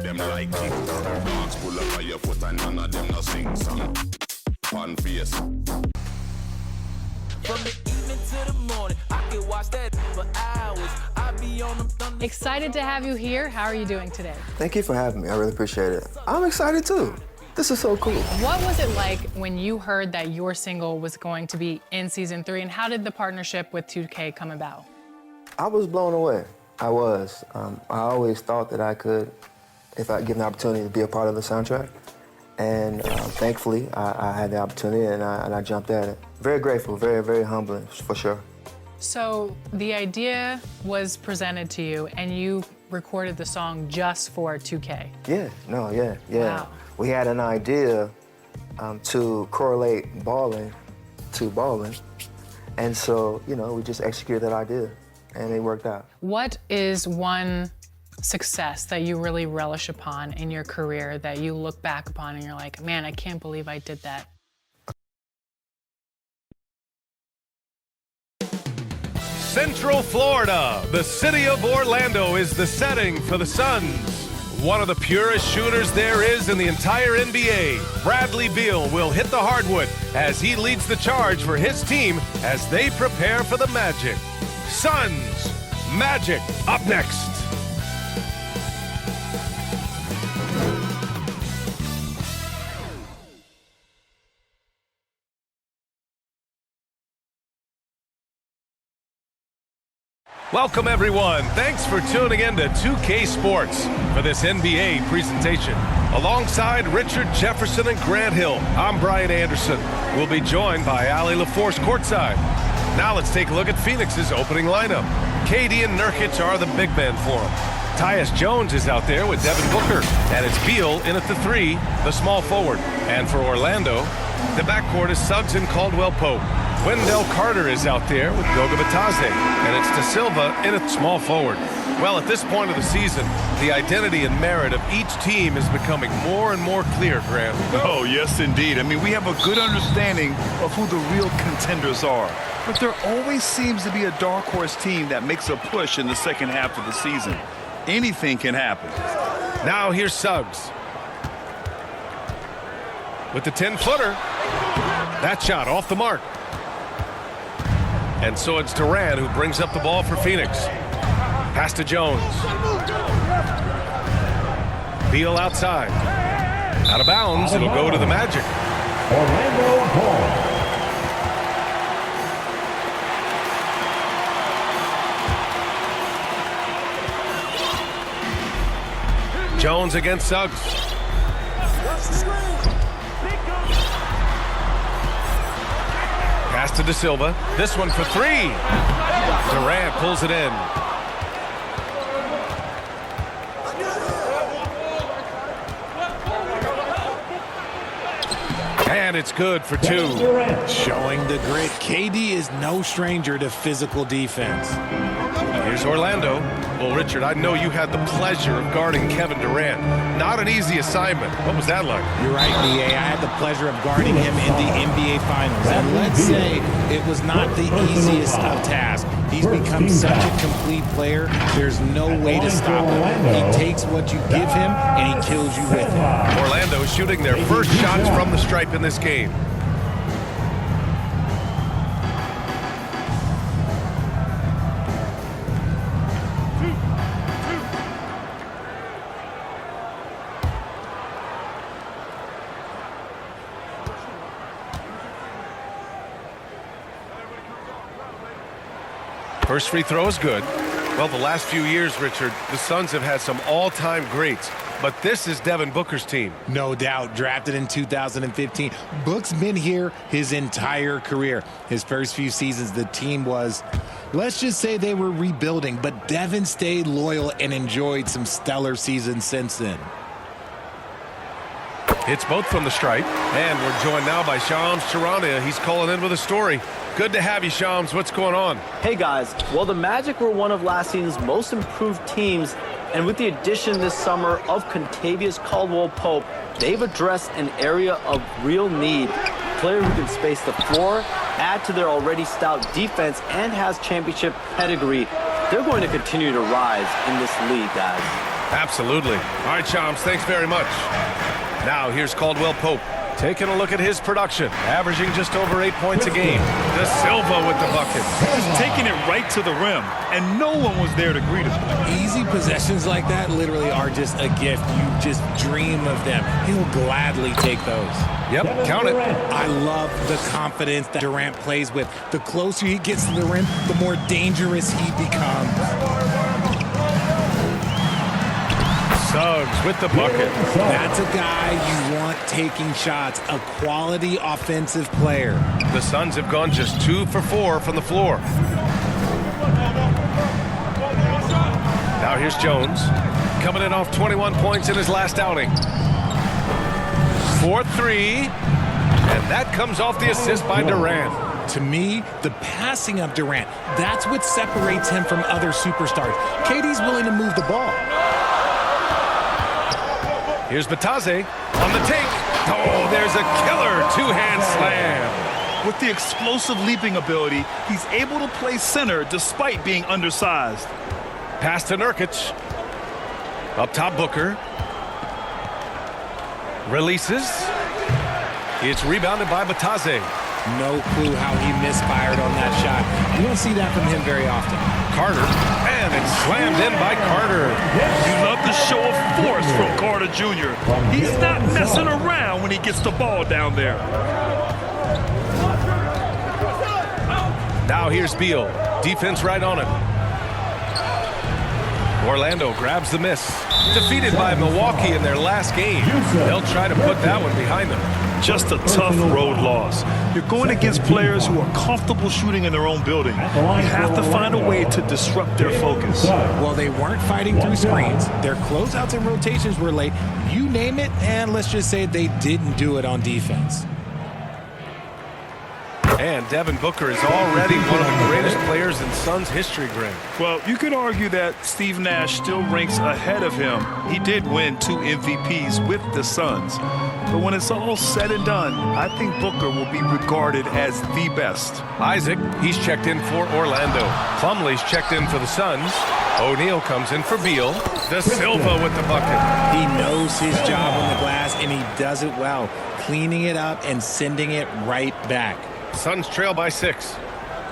of them like it. Dogs full of fire foot and none of them no sing song. One face. From the evening to the morning, I can watch that for hours. I be on them thunder. Excited to have you here. How are you doing today? Thank you for having me. I really appreciate it. I'm excited too. This is so cool. What was it like when you heard that your single was going to be in season 3, and how did the partnership with 2K come about? I was blown away. I was. I always thought that I could, if I given the opportunity to be a part of the soundtrack. And thankfully, I had the opportunity and I jumped at it. Very grateful, very, very humbling, for sure. So the idea was presented to you and you recorded the song just for 2K? Yeah. Wow. We had an idea to correlate balling to balling. And so, you know, we just executed that idea and it worked out. What is one success that you really relish upon in your career that you look back upon and you're like, man, I can't believe I did that? Central Florida, the city of Orlando, is the setting for the Suns. One of the purest shooters there is in the entire NBA, Bradley Beal, will hit the hardwood as he leads the charge for his team as they prepare for the Magic. Suns, Magic, up next. Welcome, everyone. Thanks for tuning in to 2K Sports for this NBA presentation. Alongside Richard Jefferson and Grant Hill, I'm Brian Anderson. We'll be joined by Allie LaForce courtside. Now let's take a look at Phoenix's opening lineup. KD and Nurkic are the big men for him. Tyus Jones is out there with Devin Booker, and it's Beal in at the 3, the small forward. And for Orlando, the backcourt is Suggs and Caldwell Pope. Wendell Carter is out there with Goga Bitadze, and it's De Silva in at small forward. Well, at this point of the season, the identity and merit of each team is becoming more and more clear, Grant. Oh, yes, indeed. I mean, we have a good understanding of who the real contenders are. But there always seems to be a dark horse team that makes a push in the second half of the season. Anything can happen. Now here's Suggs. With the 10-footer. That shot off the mark. And so it's Durant who brings up the ball for Phoenix. Pass to Jones. Beal outside. Out of bounds, it'll go to the Magic. Orlando Ball. Jones against Suggs. Pass to De Silva. This one for 3. Durant pulls it in. And it's good for 2. Showing the grit. KD is no stranger to physical defense. Here's Orlando. Well, Richard, I know you had the pleasure of guarding Kevin Durant. Not an easy assignment. What was that like? You're right, B.A. I had the pleasure of guarding him in the NBA Finals. And let's say it was not the easiest of tasks. He's become such a complete player, there's no way to stop him. He takes what you give him, and he kills you with it. Orlando shooting their first shots from the stripe in this game. First free throw is good. Well, the last few years, Richard, the Suns have had some all-time greats, but this is Devin Booker's team. No doubt, drafted in 2015. Book's been here his entire career. His first few seasons, the team was, let's just say they were rebuilding, but Devin stayed loyal and enjoyed some stellar seasons since then. It's both from the stripe, and we're joined now by Shams Charania. He's calling in with a story. Good to have you, Shams. What's going on? Hey, guys. Well, the Magic were one of last season's most improved teams, and with the addition this summer of Kentavious Caldwell-Pope, they've addressed an area of real need. A player who can space the floor, add to their already stout defense, and has championship pedigree. They're going to continue to rise in this league, guys. Absolutely. All right, Chomps, thanks very much. Now here's Caldwell Pope. Taking a look at his production, averaging just over 8 points a game. De Silva with the bucket. Just taking it right to the rim, and no one was there to greet him. Easy possessions like that literally are just a gift. You just dream of them. He'll gladly take those. Yep, count it. I love the confidence that Durant plays with. The closer he gets to the rim, the more dangerous he becomes. Suggs with the bucket. That's a guy you want taking shots, a quality offensive player. The Suns have gone just 2 for 4 from the floor. Now here's Jones, coming in off 21 points in his last outing. 4-3, and that comes off the assist by Durant. To me, the passing of Durant, that's what separates him from other superstars. KD's willing to move the ball. Here's Batase on the take. Oh, there's a killer two-hand slam. With the explosive leaping ability, he's able to play center despite being undersized. Pass to Nurkic. Up top, Booker. Releases. It's rebounded by Batase. No clue how he misfired on that shot. You don't see that from him very often. Carter, and it's slammed in by Carter. You love the show of force from Carter Jr. He's not messing around when he gets the ball down there. Now here's Beal. Defense right on him. Orlando grabs the miss. Defeated by Milwaukee in their last game. They'll try to put that one behind them. Just a tough road loss. You're going against players who are comfortable shooting in their own building. You have to find a way to disrupt their focus. Well, they weren't fighting through screens. Their closeouts and rotations were late. You name it, and let's just say they didn't do it on defense. And Devin Booker is already one of the greatest players in Suns history, Greg. Well, you could argue that Steve Nash still ranks ahead of him. He did win 2 MVPs with the Suns. But when it's all said and done, I think Booker will be regarded as the best. Isaac, he's checked in for Orlando. Plumlee's checked in for the Suns. O'Neal comes in for Beal. De Silva with the bucket. He knows his job on the glass, and he does it well, cleaning it up and sending it right back. Suns trail by 6.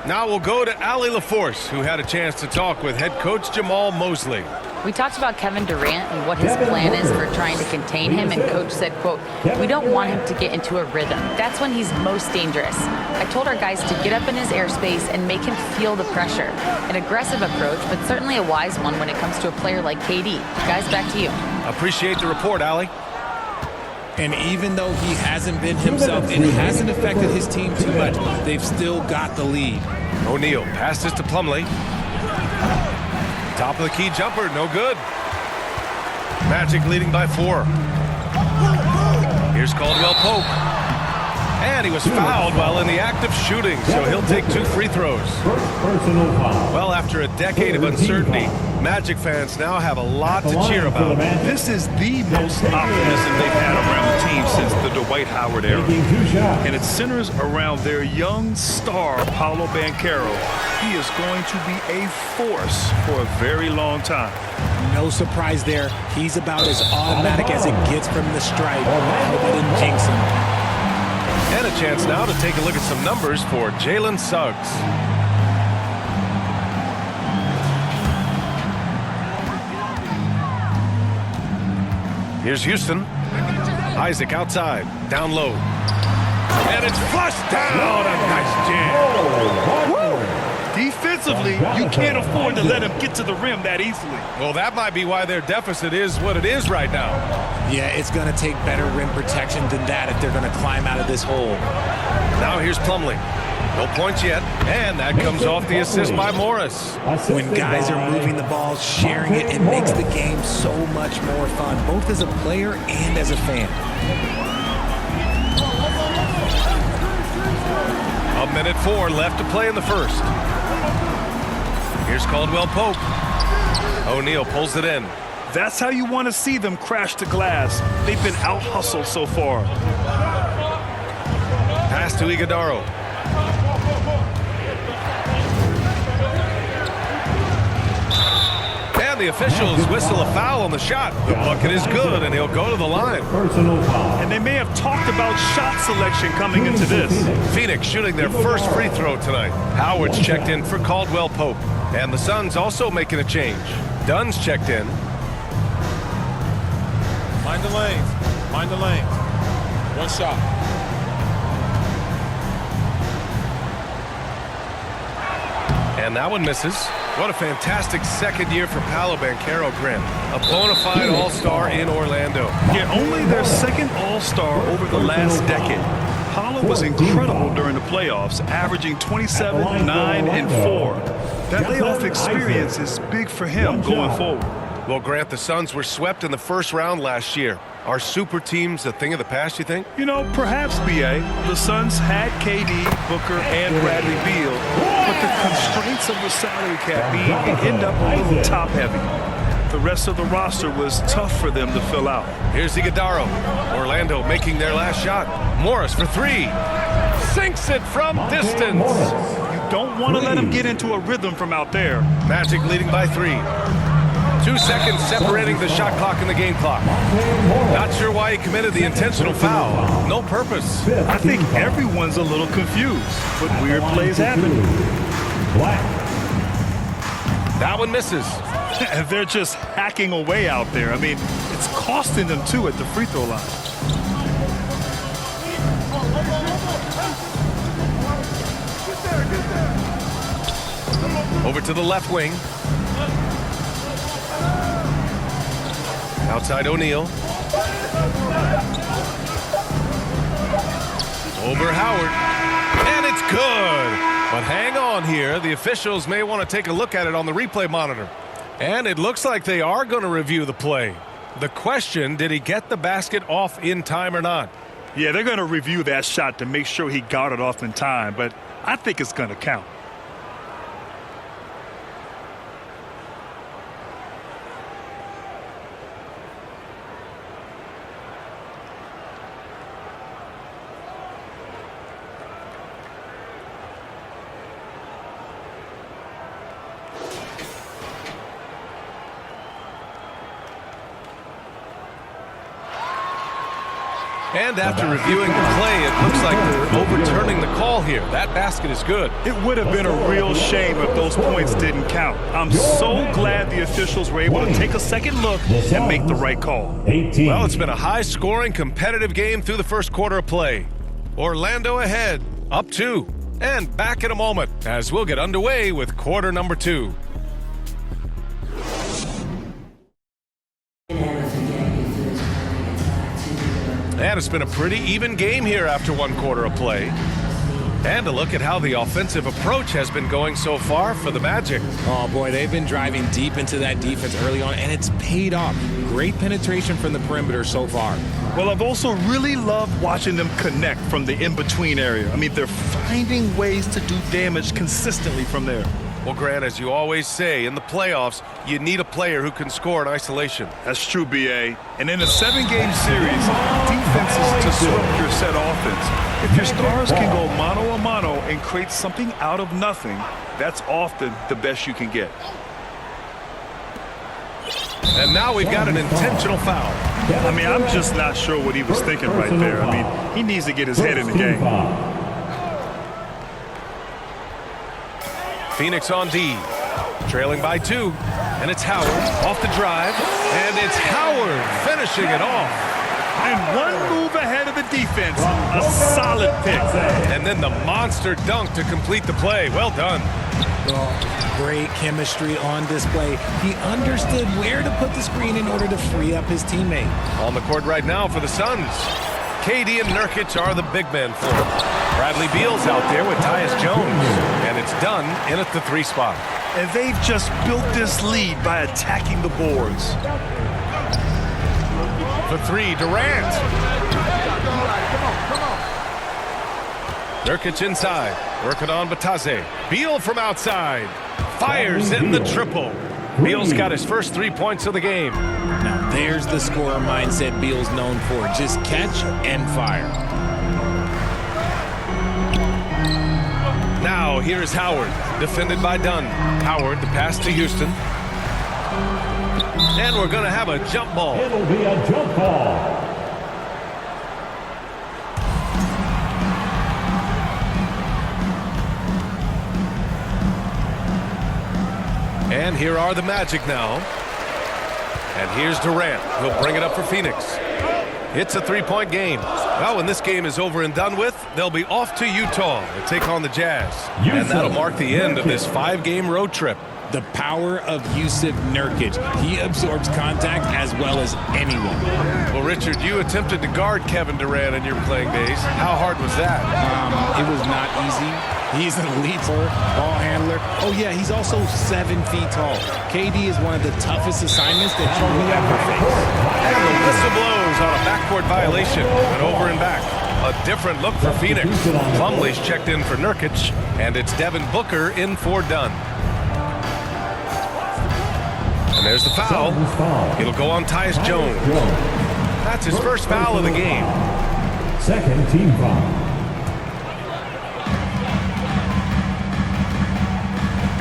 Now we'll go to Allie LaForce, who had a chance to talk with head coach Jamal Mosley. We talked about Kevin Durant and what his plan is for trying to contain him, and coach said, quote, "We don't want him to get into a rhythm. That's when he's most dangerous. I told our guys to get up in his airspace and make him feel the pressure. An aggressive approach, but certainly a wise one when it comes to a player like KD. Guys, back to you." Appreciate the report, Allie. And even though he hasn't been himself, it hasn't affected his team too much. They've still got the lead. O'Neal passes to Plumlee. Top of the key jumper, no good. Magic leading by 4. Here's Caldwell Pope. And he was fouled while in the act of shooting, so he'll take 2 free throws. Well, after a decade of uncertainty, Magic fans now have a lot to cheer about. This is the most optimism they've had around the team since the Dwight Howard era. And it centers around their young star, Paolo Banchero. He is going to be a force for a very long time. No surprise there. He's about as automatic as it gets from the stripe. I hope I didn't jinx him. And a chance now to take a look at some numbers for Jalen Suggs. Here's Houston. Isaac outside, down low. And it's flushed down. A nice jam. Defensively, you can't afford to let him get to the rim that easily. Well, that might be why their deficit is what it is right now. Yeah, it's going to take better rim protection than that if they're going to climb out of this hole. Now here's Plumlee. No points yet, and that comes off the assist by Morris. When guys are moving the ball, sharing it, it makes the game so much more fun, both as a player and as a fan. A minute 4 left to play in the first. Here's Caldwell Pope. O'Neal pulls it in. That's how you want to see them crash the glass. They've been out-hustled so far. Pass to Iguodaro. And And the officials whistle a foul on the shot. The bucket is good, and he'll go to the line. Personal foul. And they may have talked about shot selection coming into this. Phoenix shooting their first free throw tonight. Howard's checked in for Caldwell Pope. And the Suns also making a change. Dunn's checked in. Mind the lanes. Mind the lanes. One shot. And that one misses. What a fantastic second year for Paolo Banchero, Grant. A bona fide all-star in Orlando. Yeah, only their second all-star over the last decade. Paolo was incredible during the playoffs, averaging 27, 9, and 4. That layoff experience is big for him going forward. Well, Grant, the Suns were swept in the first round last year. Are super teams a thing of the past, you think? You know, perhaps, B.A. The Suns had KD, Booker, and Bradley Beal, but the constraints of the salary cap mean it ended up a little top-heavy. The rest of the roster was tough for them to fill out. Here's Iguodala. Orlando making their last shot. Morris for three. Sinks it from distance. You don't want to let him get into a rhythm from out there. Magic leading by 3. 2 seconds separating the shot clock and the game clock. Not sure why he committed the intentional foul. No purpose. I think everyone's a little confused, but weird plays happen. That one misses. And they're just hacking away out there. I mean, it's costing them too at the free throw line. Over to the left wing. Outside O'Neal. Over Howard. And it's good. But hang on here. The officials may want to take a look at it on the replay monitor. And it looks like they are going to review the play. The question, did he get the basket off in time or not? Yeah, they're going to review that shot to make sure he got it off in time, but I think it's going to count. And after reviewing the play, it looks like they're overturning the call here. That basket is good. It would have been a real shame if those points didn't count. I'm so glad the officials were able to take a second look and make the right call. 18. Well, it's been a high-scoring, competitive game through the first quarter of play. Orlando ahead, up 2. And back in a moment as we'll get underway with quarter number 2. And it's been a pretty even game here after one quarter of play. And a look at how the offensive approach has been going so far for the Magic. Oh, boy, they've been driving deep into that defense early on, and it's paid off. Great penetration from the perimeter so far. Well, I've also really loved watching them connect from the in-between area. I mean, they're finding ways to do damage consistently from there. Well, Grant, as you always say, in the playoffs, you need a player who can score in isolation. That's true, B.A. And in a 7-game series, defenses disrupt your set offense. If your stars can go mano-a-mano and create something out of nothing, that's often the best you can get. And now we've got an intentional foul. I mean, I'm just not sure what he was thinking right there. I mean, he needs to get his head in the game. Phoenix on D, trailing by 2, and it's Howard off the drive, and it's Howard finishing it off. And one move ahead of the defense, a solid pick. And then the monster dunk to complete the play. Well done. Oh, great chemistry on display. He understood where to put the screen in order to free up his teammate. On the court right now for the Suns. KD and Nurkic are the big men for him. Bradley Beal's out there with Tyus Jones. And it's done in at the 3 spot. And they've just built this lead by attacking the boards. For 3, Durant. Nurkic inside. Working on Bataze. Beal from outside. Fires in the triple. Beal's got his first 3 points of the game. Now there's the scorer mindset Beal's known for. Just catch and fire. Now here's Howard, defended by Dunn. Howard, the pass to Houston. And we're going to have a jump ball. It'll be a jump ball. And here are the Magic now. And here's Durant. He'll bring it up for Phoenix. It's a three-point game. Well, when this game is over and done with, they'll be off to Utah to take on the Jazz. And that'll mark the end of this 5-game road trip. The power of Yusuf Nurkic. He absorbs contact as well as anyone. Well, Richard, you attempted to guard Kevin Durant in your playing days. How hard was that? It was not easy. He's an elite ball handler. Oh, yeah, he's also 7 feet tall. KD is one of the toughest assignments that you will ever face. And the whistle blows on a backcourt violation. And over and back. A different look for Phoenix. Plumlee's checked in for Nurkic. And it's Devin Booker in for Dunn. And there's the foul. It'll go on Tyus Jones. That's his first foul of the game. Second team foul.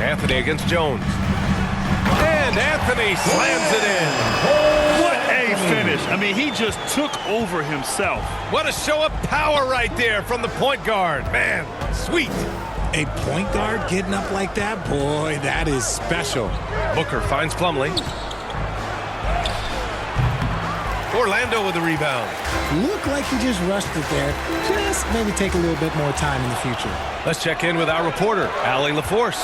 Anthony against Jones. And Anthony slams it in. What a finish. I mean, he just took over himself. What a show of power right there from the point guard. Man, sweet. A point guard getting up like that? Boy, that is special. Booker finds Plumlee. Orlando with the rebound. Look like he just rushed it there. Just maybe take a little bit more time in the future. Let's check in with our reporter, Allie LaForce.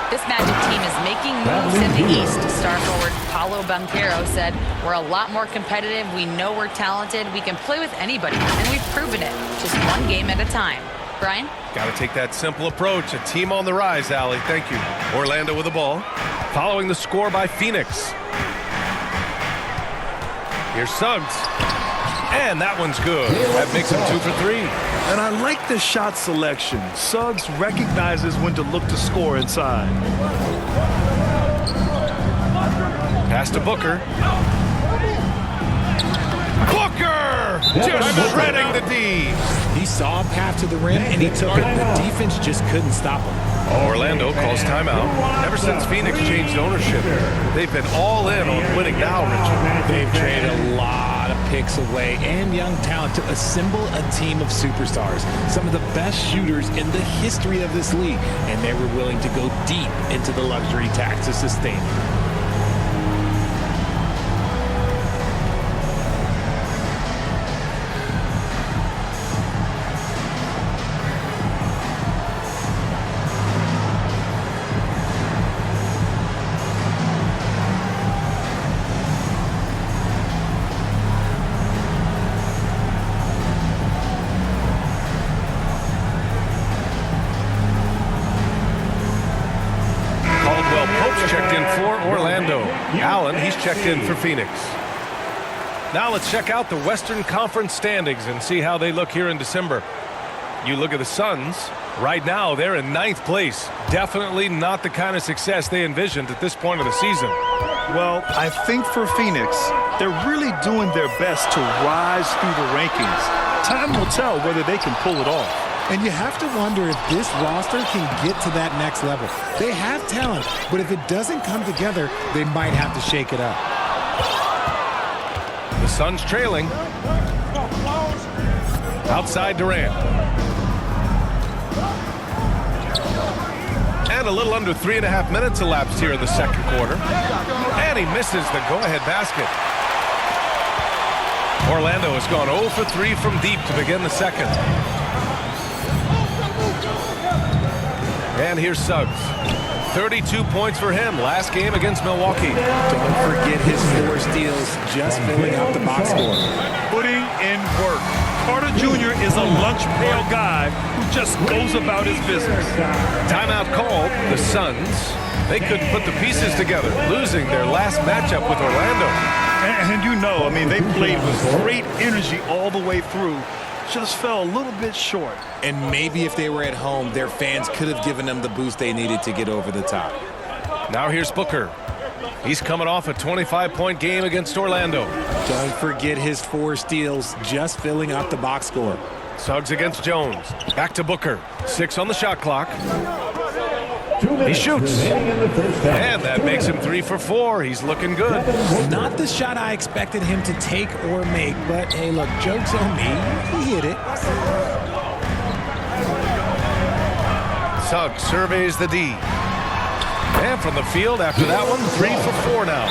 This Magic team is making moves in the East. Star forward Paolo Banchero said, "We're a lot more competitive. We know we're talented. We can play with anybody, and we've proven it. Just one game at a time." Brian? Got to take that simple approach. A team on the rise, Allie. Thank you. Orlando with the ball. Following the score by Phoenix. Here's Suggs. And that one's good. That makes him 2 for 3. And I like the shot selection. Suggs recognizes when to look to score inside. Pass to Booker. Booker! Just shredding the D. He saw a path to the rim, and he took it. The defense just couldn't stop him. Orlando calls timeout. Ever since Phoenix changed ownership, they've been all in on winning now, Richard. They've traded a lot of picks away and young talent to assemble a team of superstars. Some of the best shooters in the history of this league, and they were willing to go deep into the luxury tax to sustain it. Allen, he's checked in for Phoenix. Now let's check out the Western Conference standings and see how they look here in December. You look at the Suns. Right now, they're in 9th place. Definitely not the kind of success they envisioned at this point of the season. Well, I think for Phoenix, they're really doing their best to rise through the rankings. Time will tell whether they can pull it off. And you have to wonder if this roster can get to that next level. They have talent, but if it doesn't come together, they might have to shake it up. The Suns trailing. Outside Durant. And a little under 3.5 minutes elapsed here in the second quarter. And he misses the go-ahead basket. Orlando has gone 0 for 3 from deep to begin the second. And here's Suggs. 32 points for him last game against Milwaukee. Don't forget his 4 steals, just filling out the box score. Putting in work. Carter Jr. is a lunch pail guy who just goes about his business. Timeout called. The Suns, they couldn't put the pieces together, losing their last matchup with Orlando. And you know, I mean, they played with great energy all the way through. Just fell a little bit short. And maybe if they were at home, their fans could have given them the boost they needed to get over the top. Now here's Booker. He's coming off a 25-point game against Orlando. Don't forget his 4 steals, just filling out the box score. Suggs against Jones. Back to Booker. 6 on the shot clock. He shoots. And that makes him 3 3 for 4. He's looking good. Not the shot I expected him to take or make, but hey, look, joke's on me. He hit it. Suggs surveys the D. And from the field after that one, 3 for 4 now.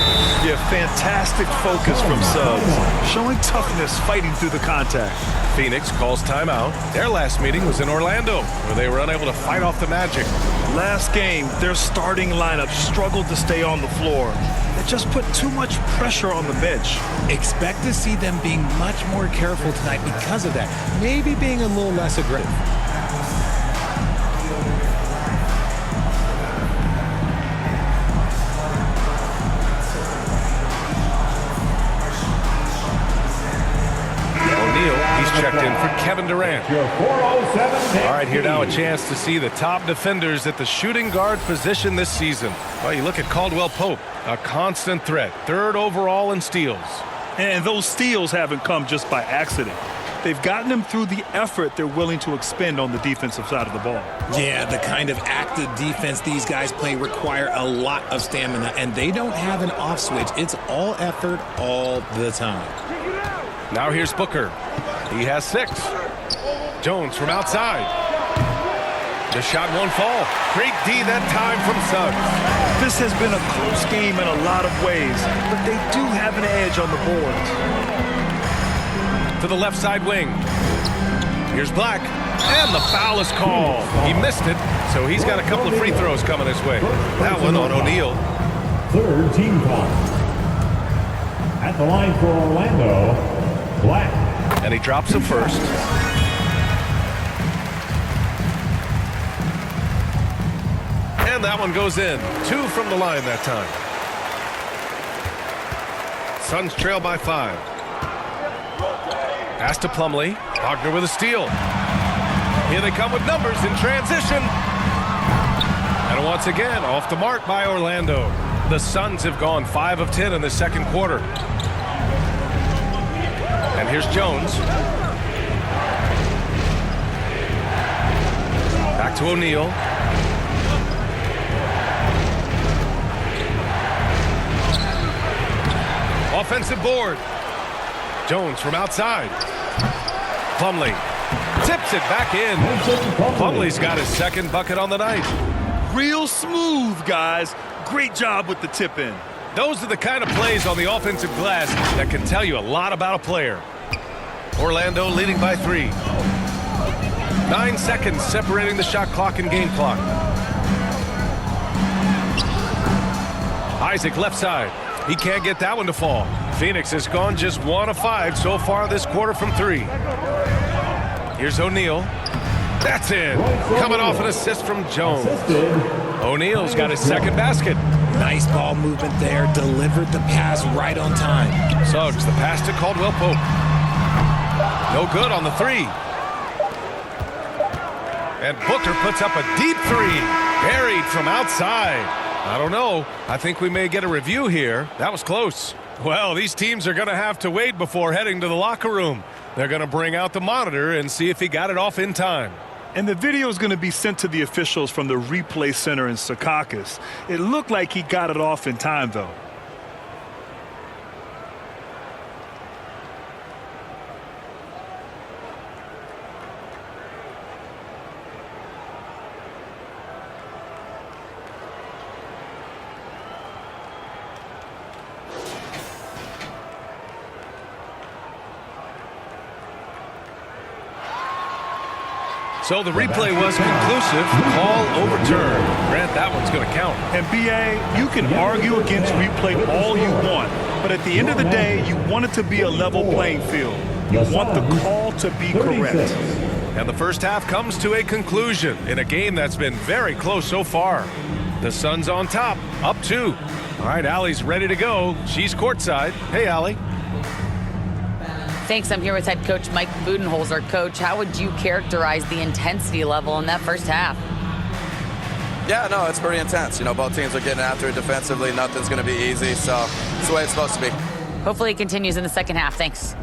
Yeah, fantastic focus from Suggs. Showing toughness, fighting through the contact. Phoenix calls timeout. Their last meeting was in Orlando, where they were unable to fight off the Magic. Last game, their starting lineup struggled to stay on the floor. It just put too much pressure on the bench. Expect to see them being much more careful tonight because of that. Maybe being a little less aggressive. Checked in for Kevin Durant. All right, here now a chance to see the top defenders at the shooting guard position this season. Well, you look at Caldwell Pope, a constant threat, 3rd overall in steals. And those steals haven't come just by accident. They've gotten them through the effort they're willing to expend on the defensive side of the ball. Yeah, the kind of active defense these guys play require a lot of stamina, and they don't have an off switch. It's all effort all the time. Now here's Booker. He has 6. Jones from outside. The shot won't fall. Great D that time from Suggs. This has been a close game in a lot of ways, but they do have an edge on the boards. To the left side wing. Here's Black. And the foul is called. He missed it, so he's got a couple of free throws coming his way. That one on O'Neal. 3rd team foul. At the line for Orlando, Black. And he drops the first. And that one goes in. 2 from the line that time. Suns trail by 5. Pass to Plumlee. Wagner with a steal. Here they come with numbers in transition. And once again, off the mark by Orlando. The Suns have gone 5 of 10 in the second quarter. And here's Jones. Back to O'Neal. Offensive board. Jones from outside. Plumlee tips it back in. Plumlee's got his 2nd bucket on the night. Real smooth, guys. Great job with the tip in. Those are the kind of plays on the offensive glass that can tell you a lot about a player. Orlando leading by 3. 9 seconds separating the shot clock and game clock. Isaac left side. He can't get that one to fall. Phoenix has gone just 1 of 5 so far this quarter from 3. Here's O'Neal. That's in. Coming off an assist from Jones. O'Neal's got his 2nd basket. Nice ball movement there. Delivered the pass right on time. Suggs, the pass to Caldwell Pope. No good on the 3. And Booker puts up a deep 3. Buried from outside. I don't know. I think we may get a review here. That was close. Well, these teams are going to have to wait before heading to the locker room. They're going to bring out the monitor and see if he got it off in time. And the video is going to be sent to the officials from the replay center in Secaucus. It looked like he got it off in time, though. So the replay was conclusive. Call overturned. Grant, that one's going to count. And B.A., you can argue against replay all you want, but at the end of the day, you want it to be a level playing field. You want the call to be correct. And the first half comes to a conclusion in a game that's been very close so far. The Suns on top, up 2. All right, Allie's ready to go. She's courtside. Hey, Allie. Thanks. I'm here with head coach Mike Budenholzer. Coach, how would you characterize the intensity level in that first half? Yeah, no, it's pretty intense. You know, both teams are getting after it defensively. Nothing's going to be easy, so it's the way it's supposed to be. Hopefully it continues in the second half. Thanks.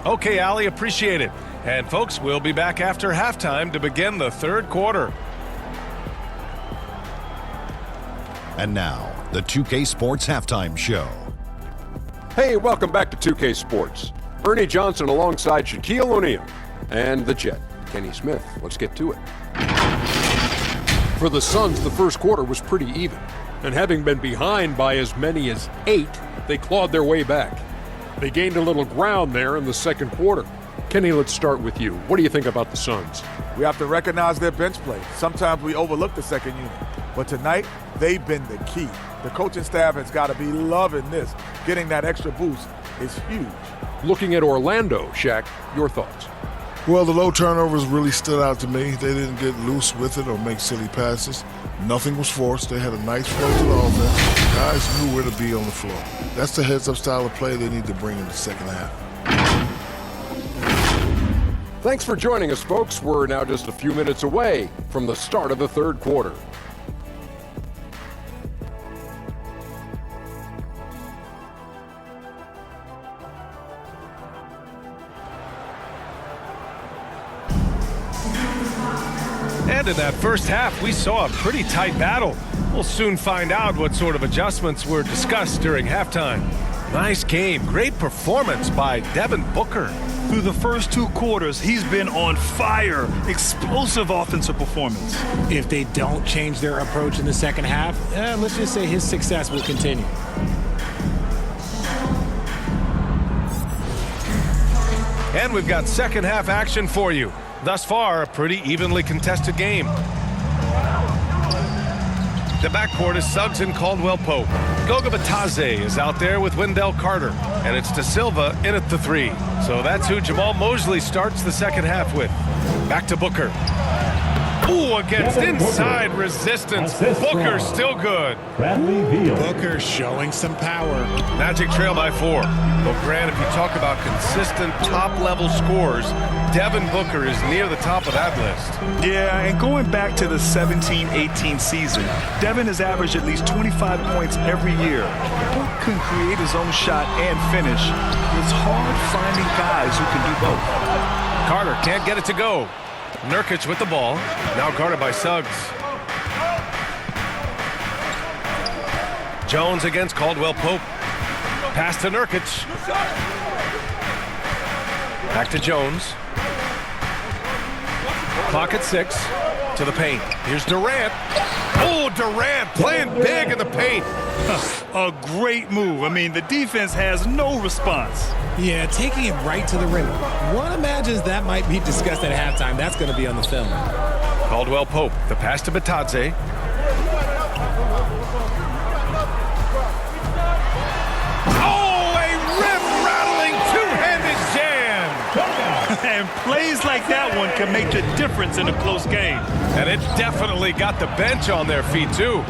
Okay, Allie, appreciate it. And folks, we'll be back after halftime to begin the third quarter. And now, the 2K Sports Halftime Show. Hey, welcome back to 2K Sports. Ernie Johnson alongside Shaquille O'Neal and the Jet, Kenny Smith. Let's get to it. For the Suns, the first quarter was pretty even. And having been behind by as many as 8, they clawed their way back. They gained a little ground there in the second quarter. Kenny, let's start with you. What do you think about the Suns? We have to recognize their bench play. Sometimes we overlook the second unit. But tonight, they've been the key. The coaching staff has got to be loving this. Getting that extra boost is huge. Looking at Orlando, Shaq, your thoughts? Well, the low turnovers really stood out to me. They didn't get loose with it or make silly passes. Nothing was forced. They had a nice flow to the offense. Guys knew where to be on the floor. That's the heads-up style of play they need to bring in the second half. Thanks for joining us, folks. We're now just a few minutes away from the start of the third quarter. And in that first half, we saw a pretty tight battle. We'll soon find out what sort of adjustments were discussed during halftime. Nice game. Great performance by Devin Booker. Through the first 2 quarters, he's been on fire. Explosive offensive performance. If they don't change their approach in the second half, let's just say his success will continue. And we've got second half action for you. Thus far, a pretty evenly contested game. The backcourt is Suggs and Caldwell Pope. Goga Bitadze is out there with Wendell Carter. And it's De Silva in at the 3. So that's who Jamal Mosley starts the second half with. Back to Booker. Ooh, against inside resistance. Booker still good. Booker showing some power. Magic trail by 4. Well, Grant, if you talk about consistent top-level scores, Devin Booker is near the top of that list. Yeah, and going back to the 17-18 season, Devin has averaged at least 25 points every year. Book can create his own shot and finish. It's hard finding guys who can do both. Carter can't get it to go. Nurkic with the ball, now guarded by Suggs. Jones against Caldwell Pope. Pass to Nurkic. Back to Jones. Clock at 6. To the paint. Here's Durant. Oh, Durant playing big in the paint. A great move. I mean, the defense has no response. Yeah, taking it right to the rim. One imagines that might be discussed at halftime. That's going to be on the film. Caldwell Pope, the pass to Bitadze. Oh, a rim-rattling two-handed jam! And plays like that one can make the difference in a close game. And it definitely got the bench on their feet, too.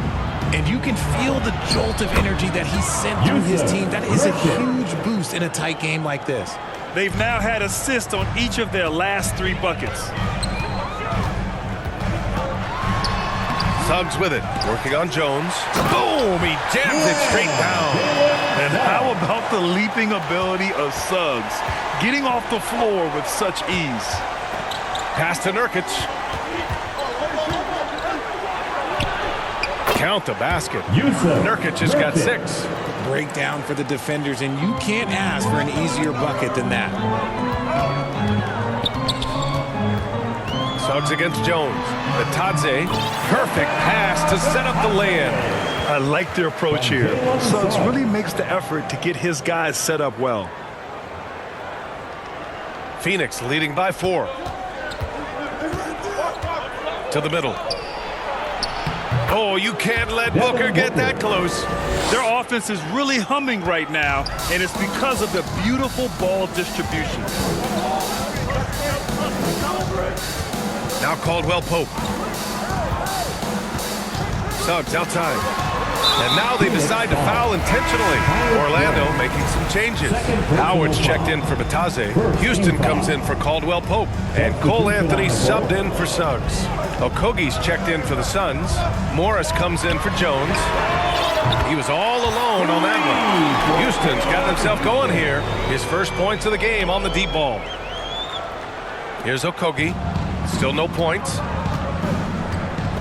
And you can feel the jolt of energy that he sent through his team. That is a huge boost in a tight game like this. They've now had assists on each of their last 3 buckets. Suggs with it, working on Jones. Boom! He jams it straight down. And how about the leaping ability of Suggs? Getting off the floor with such ease. Pass to Nurkic. Count the basket. Nurkic has got 6. Breakdown for the defenders, and you can't ask for an easier bucket than that. Suggs against Jones. Bitadze, perfect pass to set up the lay-in. I like their approach here. Suggs really makes the effort to get his guys set up well. Phoenix leading by 4. To the middle. Oh, you can't let Booker get that close. Their offense is really humming right now, and it's because of the beautiful ball distribution. Now Caldwell Pope. Suggs outside. And now they decide to foul intentionally. Orlando making some changes. Howard's checked in for Bitadze. Houston comes in for Caldwell Pope. And Cole Anthony subbed in for Suggs. Okogie's checked in for the Suns. Morris comes in for Jones. He was all alone on that one. Houston's got himself going here. His first points of the game on the deep ball. Here's Okogie. Still no points.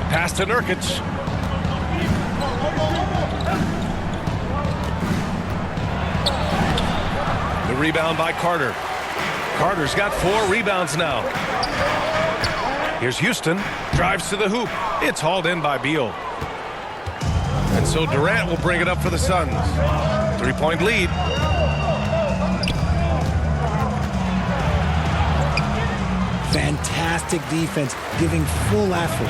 Pass to Nurkic. The rebound by Carter. Carter's got 4 rebounds now. Here's Houston. Drives to the hoop. It's hauled in by Beal. And so Durant will bring it up for the Suns. 3-point lead. Fantastic defense, giving full effort.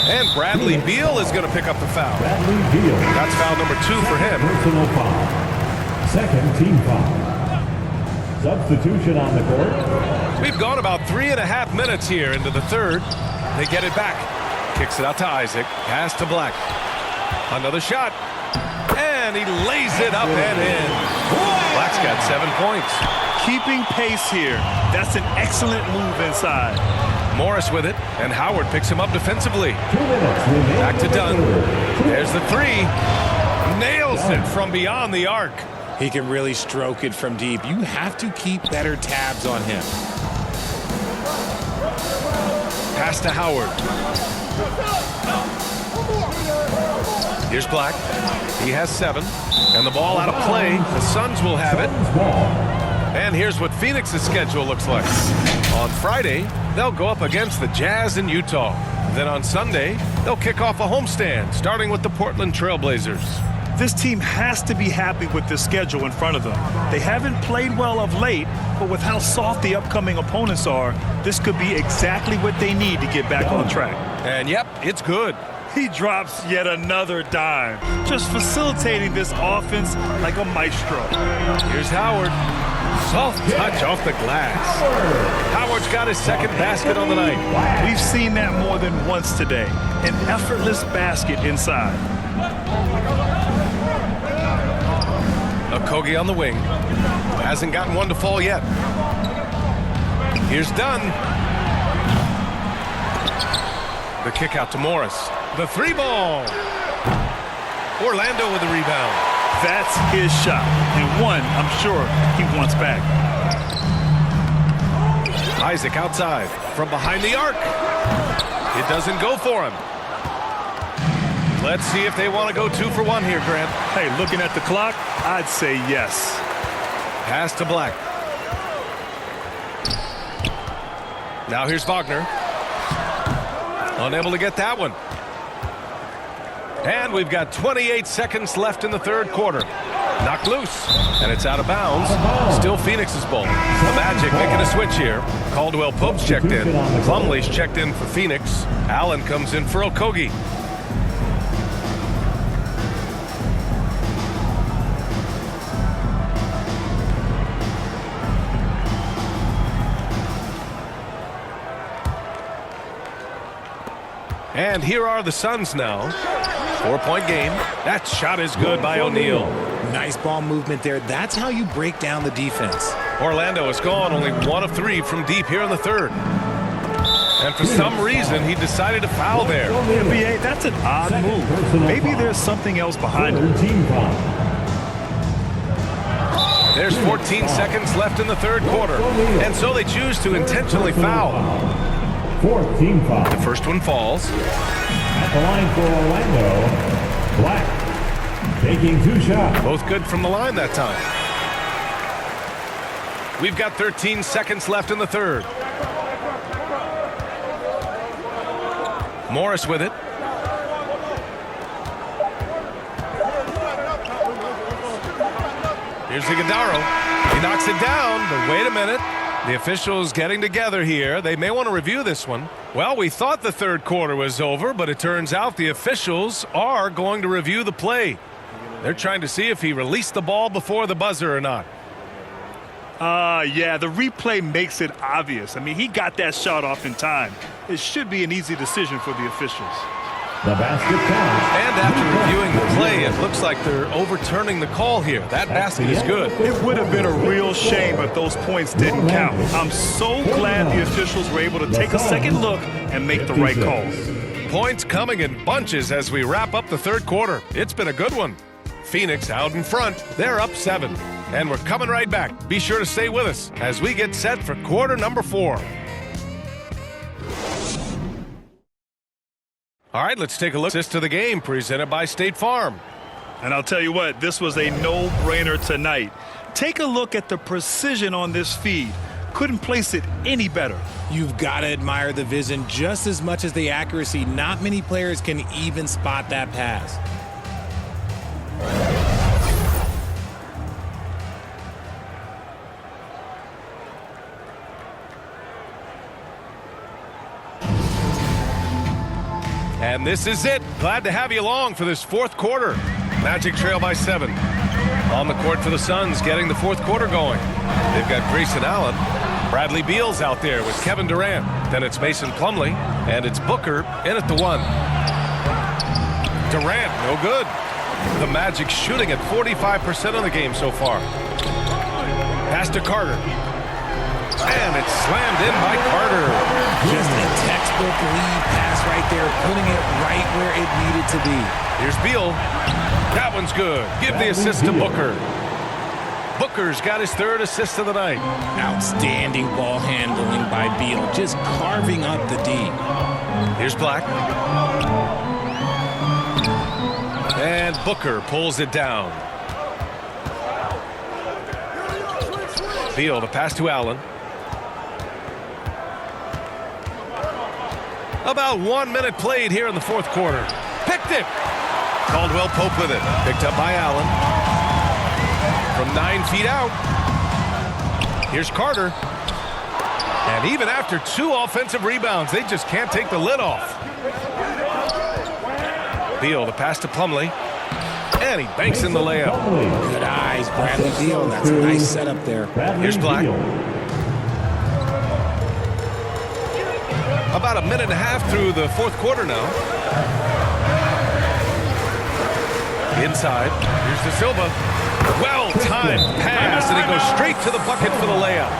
And Bradley Beal is going to pick up the foul. Bradley Beal. That's foul number 2 for him. Personal foul. Second team foul. Substitution on the court. We've gone about 3.5 minutes here into the third. They get it back. Kicks it out to Isaac. Pass to Black. Another shot. And he lays it up and in. Black's got 7 points. Keeping pace here. That's an excellent move inside. Morris with it, and Howard picks him up defensively. Back to Dunn. There's the 3. Nails it from beyond the arc. He can really stroke it from deep. You have to keep better tabs on him. Pass to Howard. Here's Black. He has 7. And the ball out of play. The Suns will have it. And here's what Phoenix's schedule looks like. On Friday, they'll go up against the Jazz in Utah. Then on Sunday, they'll kick off a homestand, starting with the Portland Trailblazers. This team has to be happy with the schedule in front of them. They haven't played well of late, but with how soft the upcoming opponents are, this could be exactly what they need to get back on track. And yep, it's good. He drops yet another dime, just facilitating this offense like a maestro. Here's Howard. Soft touch off the glass. Howard's got his second basket on the night. We've seen that more than once today. An effortless basket inside. Okogie on the wing. Hasn't gotten one to fall yet. Here's Dunn. The kick out to Morris. The 3-ball. Orlando with the rebound. That's his shot, and one I'm sure he wants back. Isaac outside from behind the arc. It doesn't go for him. Let's see if they want to go 2 for 1 here, Grant. Hey, looking at the clock, I'd say yes. Pass to Black. Now here's Wagner. Unable to get that one. And we've got 28 seconds left in the third quarter. Knocked loose, and it's out of bounds. Still Phoenix's ball. The Magic making a switch here. Caldwell Pope's checked in. Plumlee's checked in for Phoenix. Allen comes in for Okogie. And here are the Suns now. 4-point game. That shot is good by O'Neal. Nice ball movement there. That's how you break down the defense. Orlando is gone, only 1 of 3 from deep here in the third. And for some reason, he decided to foul there. NBA, that's an odd move. Maybe there's something else behind it. There's 14 seconds left in the third quarter. And so they choose to intentionally foul. 4th team foul. The first one falls. At the line for Orlando, Black taking 2 shots. Both good from the line that time. We've got 13 seconds left in the third. Morris with it. Here's Iguodala. He knocks it down, but wait a minute. The officials getting together here. They may want to review this one. Well, we thought the third quarter was over, but it turns out the officials are going to review the play. They're trying to see if he released the ball before the buzzer or not. Yeah, the replay makes it obvious. I mean, he got that shot off in time. It should be an easy decision for the officials. The basket counts. And after reviewing the play, it looks like they're overturning the call here. That basket is good. It would have been a real shame if those points didn't count. I'm so glad the officials were able to take a second look and make the right calls. Points coming in bunches as we wrap up the third quarter. It's been a good one. Phoenix out in front. They're up 7. And we're coming right back. Be sure to stay with us as we get set for quarter number 4. All right, let's take a look. Assist to the game presented by State Farm. And I'll tell you what, this was a no-brainer tonight. Take a look at the precision on this feed. Couldn't place it any better. You've got to admire the vision just as much as the accuracy. Not many players can even spot that pass. And this is it. Glad to have you along for this fourth quarter. Magic trail by 7. On the court for the Suns, getting the fourth quarter going. They've got Grayson Allen. Bradley Beal's out there with Kevin Durant. Then it's Mason Plumlee, and it's Booker in at the 1. Durant, no good. The Magic shooting at 45% of the game so far. Pass to Carter. And it's slammed in by Carter. Just a textbook lead pass right there, putting it right where it needed to be. Here's Beal. That one's good. Give the assist to Booker. Booker's got his 3rd assist of the night. Outstanding ball handling by Beal, just carving up the D. Here's Black. And Booker pulls it down. Beal, the pass to Allen. About 1 minute played here in the fourth quarter. Picked it. Caldwell Pope with it. Picked up by Allen. From 9 feet out. Here's Carter. And even after 2 offensive rebounds, they just can't take the lid off. Beal, the pass to Plumlee. And he banks in the layup. Good eyes, Bradley Beal. That's a nice setup there. Here's Black. About a minute and a half through the fourth quarter now. Inside. Here's De Silva. Well-timed pass, and he goes straight to the bucket for the layup.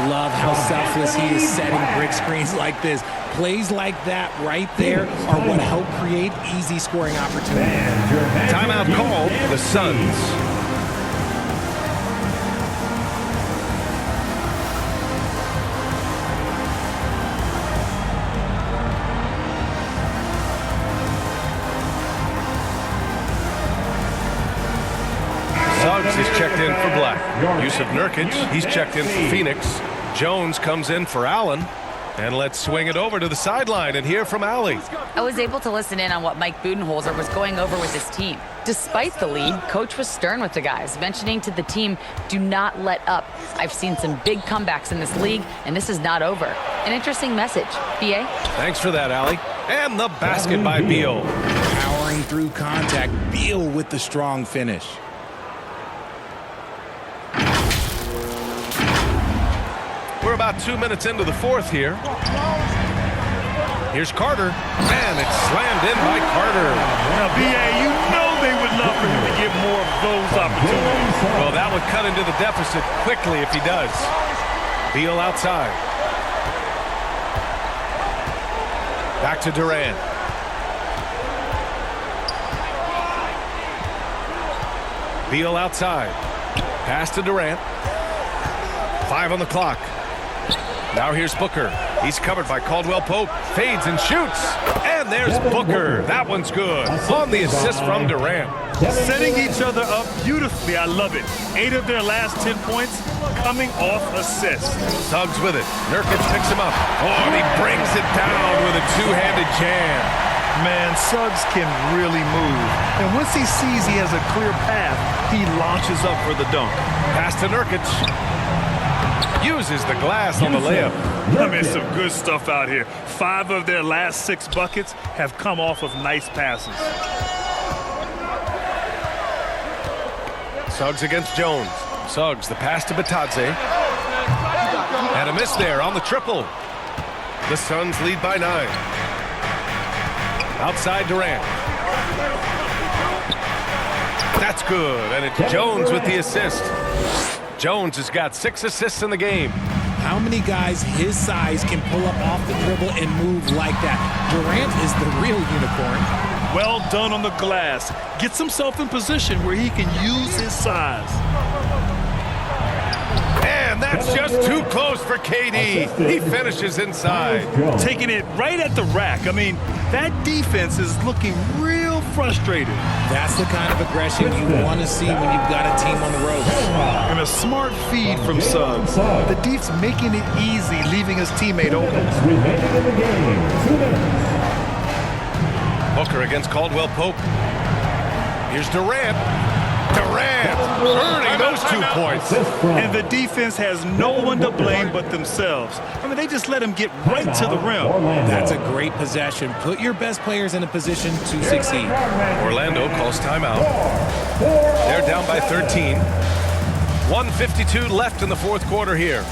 Love how selfless he is setting brick screens like this. Plays like that right there are what help create easy scoring opportunities. Timeout called, the Suns. Suggs is checked in for Black. Yusuf Nurkic, he's checked in for Phoenix. Jones comes in for Allen. And let's swing it over to the sideline and hear from Allie. I was able to listen in on what Mike Budenholzer was going over with his team. Despite the lead, Coach was stern with the guys, mentioning to the team, do not let up. I've seen some big comebacks in this league, and this is not over. An interesting message. B.A.? Thanks for that, Allie. And the basket by Beal. Powering through contact, Beal with the strong finish. We're about 2 minutes into the fourth here. Here's Carter, and it's slammed in by Carter. Now, B.A., you know they would love for him to get more of those opportunities. Well, that would cut into the deficit quickly if he does. Beal outside. Back to Durant. Beal outside. Pass to Durant. 5 on the clock. Now here's Booker. He's covered by Caldwell Pope. Fades and shoots. And there's Booker. That one's good. On the assist from Durant. Setting each other up beautifully. I love it. 8 of their last 10 points coming off assists. Suggs with it. Nurkic picks him up. Oh, and he brings it down with a two-handed jam. Man, Suggs can really move. And once he sees he has a clear path, he launches up for the dunk. Pass to Nurkic. Uses the glass on the layup. I mean, some good stuff out here. 5 of their last 6 buckets have come off of nice passes. Suggs against Jones. Suggs, the pass to Batadze. And a miss there on the triple. The Suns lead by 9. Outside Durant. That's good, and it's Jones with the assist. Jones has got 6 assists in the game. How many guys his size can pull up off the dribble and move like that? Durant is the real unicorn. Well done on the glass. Gets himself in position where he can use his size. And that's just too close for KD. He finishes inside. Taking it right at the rack. I mean, that defense is looking real frustrated. That's the kind of aggression you want to see when you've got a team on the ropes. And a smart feed from Suggs. The Def's making it easy, leaving his teammate open. Remaining in the game, 2 minutes. Booker against Caldwell Pope. Here's Durant. Durant earning those 2 points. And the defense has no one to blame but themselves. I mean, they just let him get right to the rim. That's a great possession. Put your best players in a position to succeed. Orlando calls timeout. They're down by 13. 1:52 left in the fourth quarter here.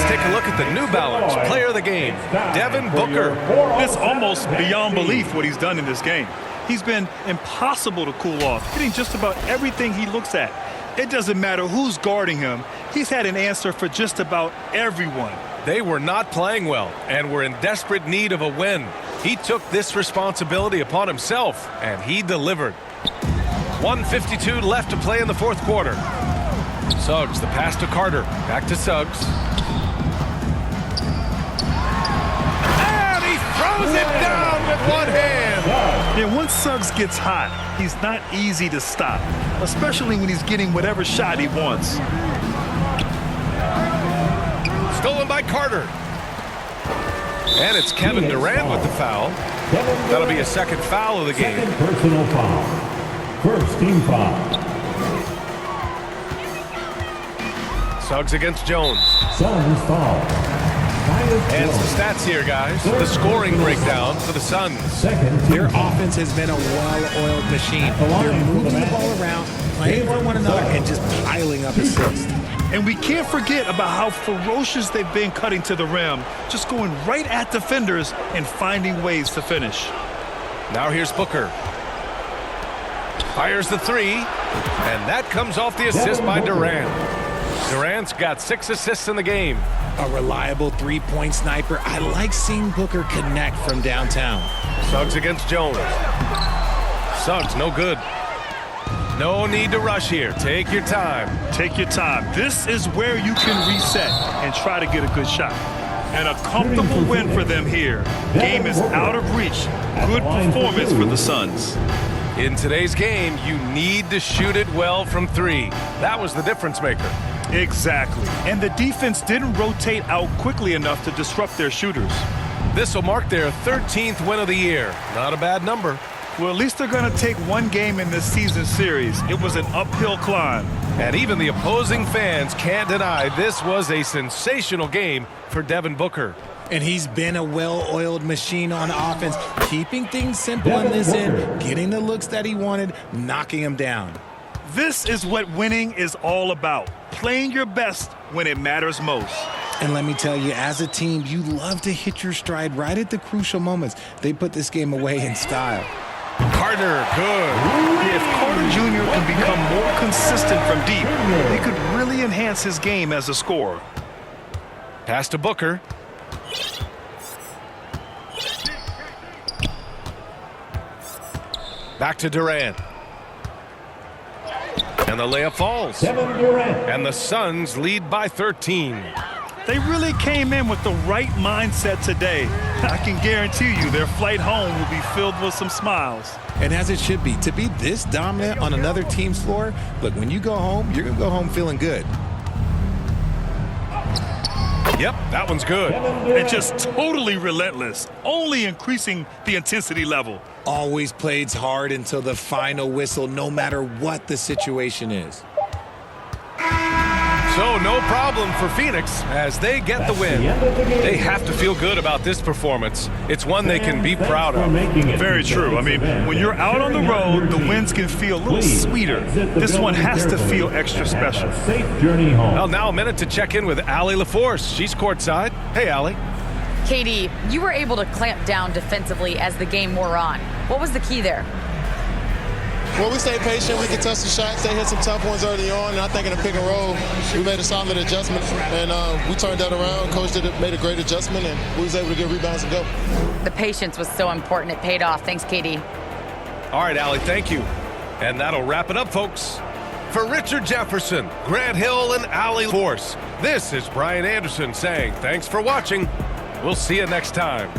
Take a look at the New Balance player of the game, Devin Booker. It's almost beyond belief what he's done in this game. He's been impossible to cool off, hitting just about everything he looks at. It doesn't matter who's guarding him. He's had an answer for just about everyone. They were not playing well and were in desperate need of a win. He took this responsibility upon himself, and he delivered. 1:52 left to play in the fourth quarter. Suggs, the pass to Carter. Back to Suggs. Throws it down with one hand. And once Suggs gets hot, he's not easy to stop, especially when he's getting whatever shot he wants. Stolen by Carter. And it's Kevin Durant with the foul. That'll be a second foul of the game. Second personal foul. First team foul. Suggs against Jones. Suns foul. And some stats here, guys. The scoring breakdown for the Suns. Their offense has been a well-oiled machine. They're moving the ball around, playing for one another, and just piling up assists. And we can't forget about how ferocious they've been cutting to the rim, just going right at defenders and finding ways to finish. Now here's Booker. Fires the three, and that comes off the assist by Durant. Durant's got 6 assists in the game. A reliable three-point sniper. I like seeing Booker connect from downtown. Suggs against Jones. Suggs, no good. No need to rush here. Take your time. Take your time. This is where you can reset and try to get a good shot. And a comfortable win for them here. Game is out of reach. Good performance for the Suns. In today's game, you need to shoot it well from 3. That was the difference maker. Exactly. And the defense didn't rotate out quickly enough to disrupt their shooters. This will mark their 13th win of the year. Not a bad number. Well, at least they're going to take one game in this season series. It was an uphill climb. And even the opposing fans can't deny this was a sensational game for Devin Booker. And he's been a well-oiled machine on offense, keeping things simple in this end, getting the looks that he wanted, knocking them down. This is what winning is all about, playing your best when it matters most. And let me tell you, as a team, you love to hit your stride right at the crucial moments. They put this game away in style. Carter, good. If Carter Jr. can become more consistent from deep, he could really enhance his game as a scorer. Pass to Booker. Back to Durant. And the layup falls. And the Suns lead by 13. They really came in with the right mindset today. I can guarantee you their flight home will be filled with some smiles. And as it should be, to be this dominant on another team's floor, look, when you go home, you're going to go home feeling good. Yep, that one's good. And just totally relentless, only increasing the intensity level. Always plays hard until the final whistle, no matter what the situation is. So no problem for Phoenix as they get the win. They have to feel good about this performance. It's one they can be proud of. Very true. I mean, when you're out on the road, the wins can feel a little sweeter. This one has to feel extra special. Well, now a minute to check in with Allie LaForce. She's courtside. Hey, Allie. Katie, you were able to clamp down defensively as the game wore on. What was the key there? Well, we stayed patient. We contested the shots. They hit some tough ones early on, and I think in the pick and roll, we made a solid adjustment, and we turned that around. Coach made a great adjustment, and we was able to get rebounds and go. The patience was so important. It paid off. Thanks, Katie. All right, Allie, thank you. And that'll wrap it up, folks. For Richard Jefferson, Grant Hill, and Allie LaForce, this is Brian Anderson saying thanks for watching. We'll see you next time.